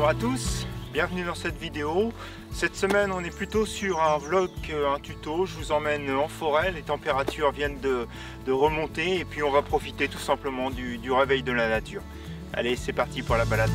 Bonjour à tous, bienvenue dans cette vidéo. Cette semaine on est plutôt sur un vlog, un tuto. Je vous emmène en forêt, les températures viennent de remonter et puis on va profiter tout simplement du réveil de la nature. Allez, c'est parti pour la balade.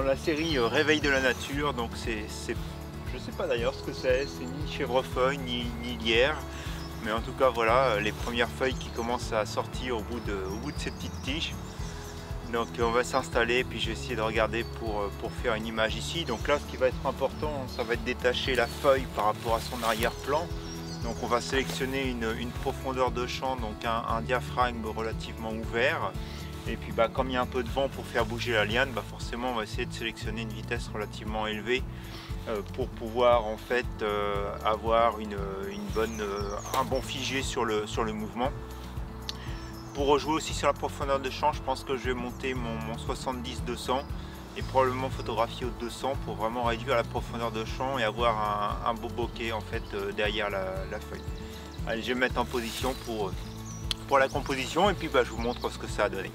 La série Réveil de la nature, donc je sais pas d'ailleurs ce que c'est ni chèvrefeuille ni lierre, mais en tout cas voilà les premières feuilles qui commencent à sortir au bout de ces petites tiges. Donc on va s'installer puis je vais essayer de regarder pour faire une image ici. Donc là ce qui va être important, ça va être détacher la feuille par rapport à son arrière-plan. Donc on va sélectionner une profondeur de champ, donc un diaphragme relativement ouvert. Et puis comme il y a un peu de vent pour faire bouger la liane, forcément on va essayer de sélectionner une vitesse relativement élevée pour pouvoir en fait avoir un bon figé sur le mouvement. Pour rejouer aussi sur la profondeur de champ, je pense que je vais monter mon 70-200 et probablement photographier au 200 pour vraiment réduire la profondeur de champ et avoir un beau bokeh en fait derrière la feuille. Allez, je vais me mettre en position pour la composition et puis je vous montre ce que ça a donné.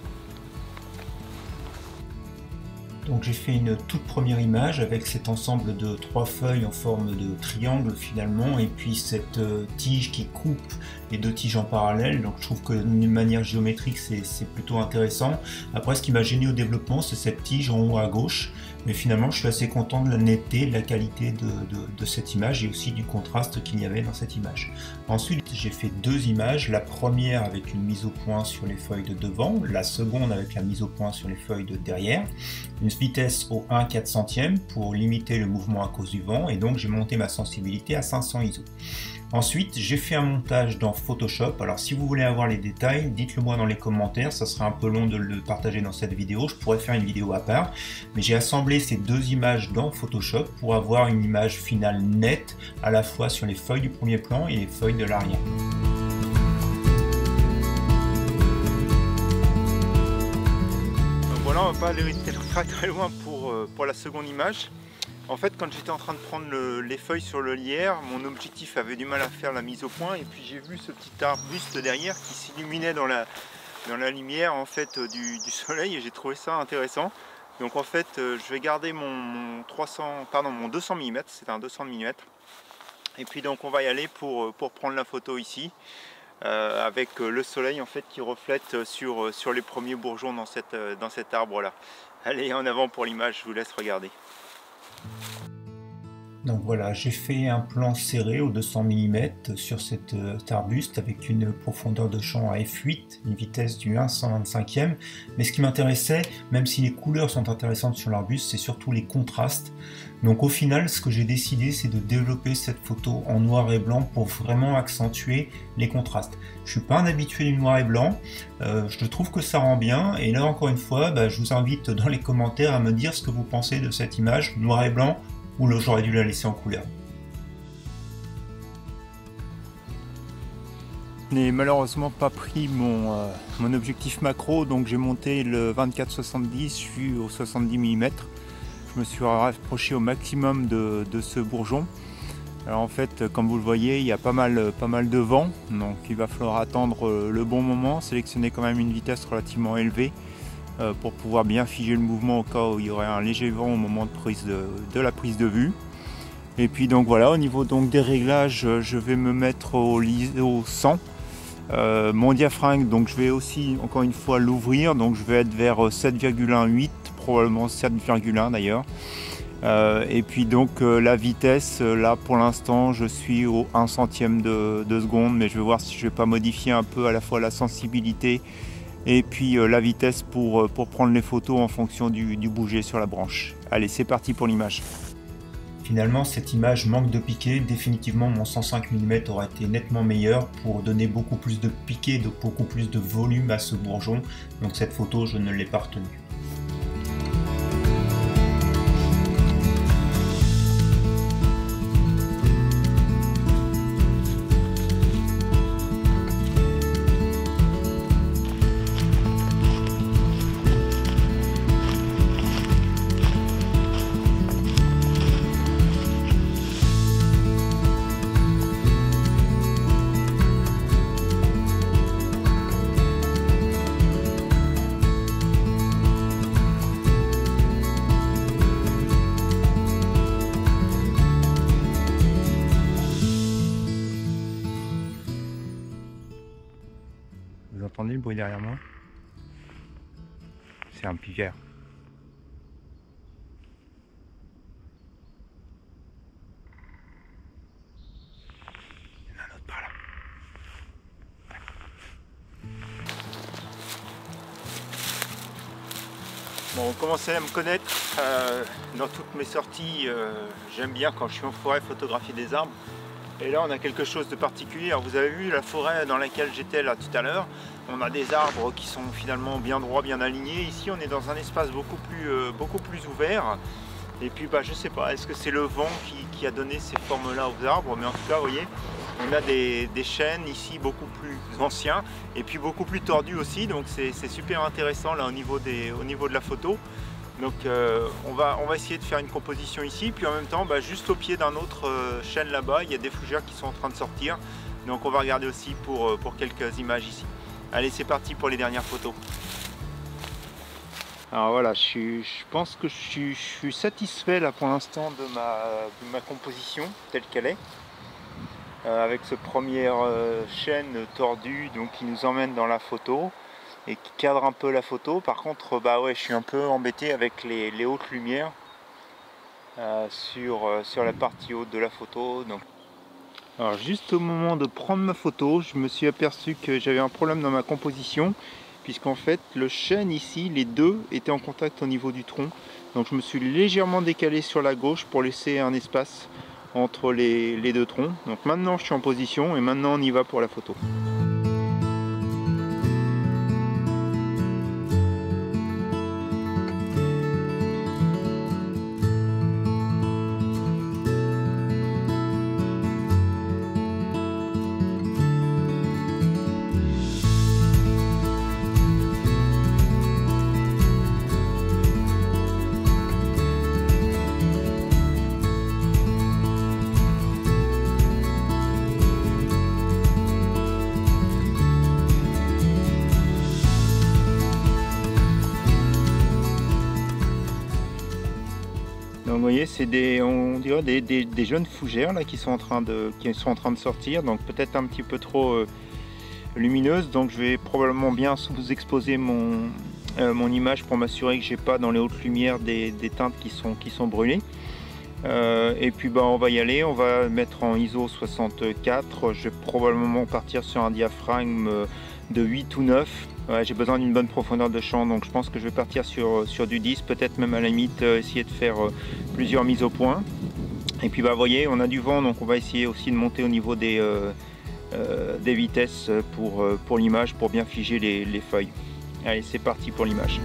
Donc j'ai fait une toute première image avec cet ensemble de 3 feuilles en forme de triangle finalement, et puis cette tige qui coupe les 2 tiges en parallèle. Donc je trouve que d'une manière géométrique c'est plutôt intéressant. Après, ce qui m'a gêné au développement, c'est cette tige en haut à gauche, mais finalement je suis assez content de la netteté, de la qualité de cette image et aussi du contraste qu'il y avait dans cette image. Ensuite j'ai fait 2 images, la première avec une mise au point sur les feuilles de devant, la seconde avec la mise au point sur les feuilles de derrière, une vitesse au 1/400e pour limiter le mouvement à cause du vent, et donc j'ai monté ma sensibilité à 500 ISO. Ensuite j'ai fait un montage dans Photoshop. Alors si vous voulez avoir les détails, dites-le moi dans les commentaires, ça serait un peu long de le partager dans cette vidéo, je pourrais faire une vidéo à part, mais j'ai assemblé ces 2 images dans Photoshop pour avoir une image finale nette à la fois sur les feuilles du premier plan et les feuilles de l'arrière. Voilà, on va pas aller très loin pour la seconde image. En fait, quand j'étais en train de prendre les feuilles sur le lierre, mon objectif avait du mal à faire la mise au point, et puis j'ai vu ce petit arbuste derrière qui s'illuminait dans la lumière en fait du soleil, et j'ai trouvé ça intéressant. Donc en fait, je vais garder mon 200 mm, c'est un 200 mm, et puis donc on va y aller pour prendre la photo ici. Avec le soleil en fait qui reflète sur les premiers bourgeons dans cet arbre là. Allez, en avant pour l'image, je vous laisse regarder. Donc voilà, j'ai fait un plan serré au 200 mm sur cet arbuste avec une profondeur de champ à f8, une vitesse du 1/125e. Mais ce qui m'intéressait, même si les couleurs sont intéressantes sur l'arbuste, c'est surtout les contrastes. Donc au final, ce que j'ai décidé, c'est de développer cette photo en noir et blanc pour vraiment accentuer les contrastes. Je suis pas un habitué du noir et blanc, je trouve que ça rend bien, et là encore une fois, je vous invite dans les commentaires à me dire ce que vous pensez de cette image, noir et blanc, ou j'aurais dû la laisser en couleur. Je n'ai malheureusement pas pris mon objectif macro, donc j'ai monté le 24-70, je suis au 70 mm. Je me suis rapproché au maximum de ce bourgeon. Alors en fait, comme vous le voyez, il y a pas mal de vent, donc il va falloir attendre le bon moment, sélectionner quand même une vitesse relativement élevée pour pouvoir bien figer le mouvement au cas où il y aurait un léger vent au moment de la prise de vue. Et puis donc voilà, au niveau donc des réglages, je vais me mettre au 100. Mon diaphragme, donc je vais aussi encore une fois l'ouvrir, donc je vais être vers 7,18, probablement 7,1 d'ailleurs. Et puis donc la vitesse, là pour l'instant je suis au 1 centième de seconde, mais je vais voir si je vais pas modifier un peu à la fois la sensibilité et puis la vitesse pour prendre les photos en fonction du bouger sur la branche. Allez, c'est parti pour l'image. Finalement, cette image manque de piqué. Définitivement, mon 105 mm aurait été nettement meilleur pour donner beaucoup plus de piqué, beaucoup plus de volume à ce bourgeon. Donc cette photo, je ne l'ai pas retenue. entendez le bruit derrière moi? C'est un pivert. Il y en a un autre par là. Bon, on commençait à me connaître. Dans toutes mes sorties, j'aime bien quand je suis en forêt photographier des arbres. Et là on a quelque chose de particulier. Alors, vous avez vu la forêt dans laquelle j'étais là tout à l'heure. On a des arbres qui sont finalement bien droits, bien alignés. Ici on est dans un espace beaucoup plus ouvert. Et puis je sais pas, est-ce que c'est le vent qui a donné ces formes là aux arbres? Mais en tout cas vous voyez, on a des chênes ici beaucoup plus anciens et puis beaucoup plus tordus aussi. Donc c'est super intéressant là au niveau de la photo. Donc on va essayer de faire une composition ici, puis en même temps juste au pied d'un autre chêne là-bas, il y a des fougères qui sont en train de sortir. Donc on va regarder aussi pour quelques images ici. Allez, c'est parti pour les dernières photos. Alors voilà, je pense que je suis satisfait là pour l'instant de ma composition telle qu'elle est. Avec ce premier chêne tordu donc, qui nous emmène dans la photo et qui cadre un peu la photo. Par contre, ouais, je suis un peu embêté avec les hautes lumières sur la partie haute de la photo. Donc. Alors juste au moment de prendre ma photo, je me suis aperçu que j'avais un problème dans ma composition, puisqu'en fait le chêne ici, les deux étaient en contact au niveau du tronc. Donc je me suis légèrement décalé sur la gauche pour laisser un espace entre les deux troncs. Donc maintenant je suis en position et maintenant on y va pour la photo. Donc vous voyez, c'est on dirait des jeunes fougères là, qui sont en train de sortir, donc peut-être un petit peu trop lumineuses. Donc je vais probablement bien vous exposer mon image pour m'assurer que j'ai pas dans les hautes lumières des teintes qui sont brûlées. Et puis on va y aller, on va mettre en ISO 64. Je vais probablement partir sur un diaphragme de 8 ou 9. Ouais, j'ai besoin d'une bonne profondeur de champ, donc je pense que je vais partir sur du 10, peut-être même à la limite essayer de faire plusieurs mises au point. Et puis vous voyez, on a du vent, donc on va essayer aussi de monter au niveau des vitesses pour l'image, pour bien figer les feuilles. Allez, c'est parti pour l'image.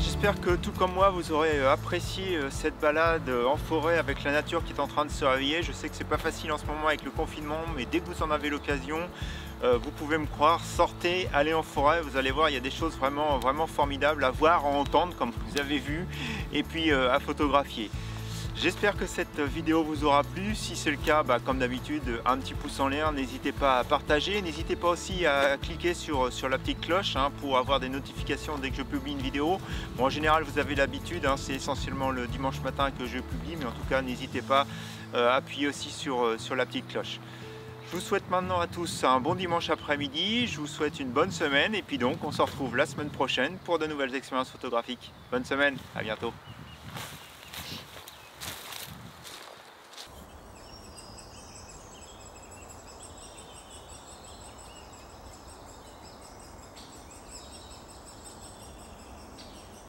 J'espère que tout comme moi vous aurez apprécié cette balade en forêt avec la nature qui est en train de se réveiller. Je sais que c'est pas facile en ce moment avec le confinement, mais dès que vous en avez l'occasion, vous pouvez me croire, sortez, allez en forêt, vous allez voir, il y a des choses vraiment formidables à voir, à entendre comme vous avez vu, et puis à photographier. J'espère que cette vidéo vous aura plu. Si c'est le cas, comme d'habitude, un petit pouce en l'air, n'hésitez pas à partager, n'hésitez pas aussi à cliquer sur la petite cloche pour avoir des notifications dès que je publie une vidéo. Bon, en général vous avez l'habitude, c'est essentiellement le dimanche matin que je publie, mais en tout cas n'hésitez pas à appuyer aussi sur la petite cloche. Je vous souhaite maintenant à tous un bon dimanche après-midi, je vous souhaite une bonne semaine et puis donc on se retrouve la semaine prochaine pour de nouvelles expériences photographiques. Bonne semaine, à bientôt.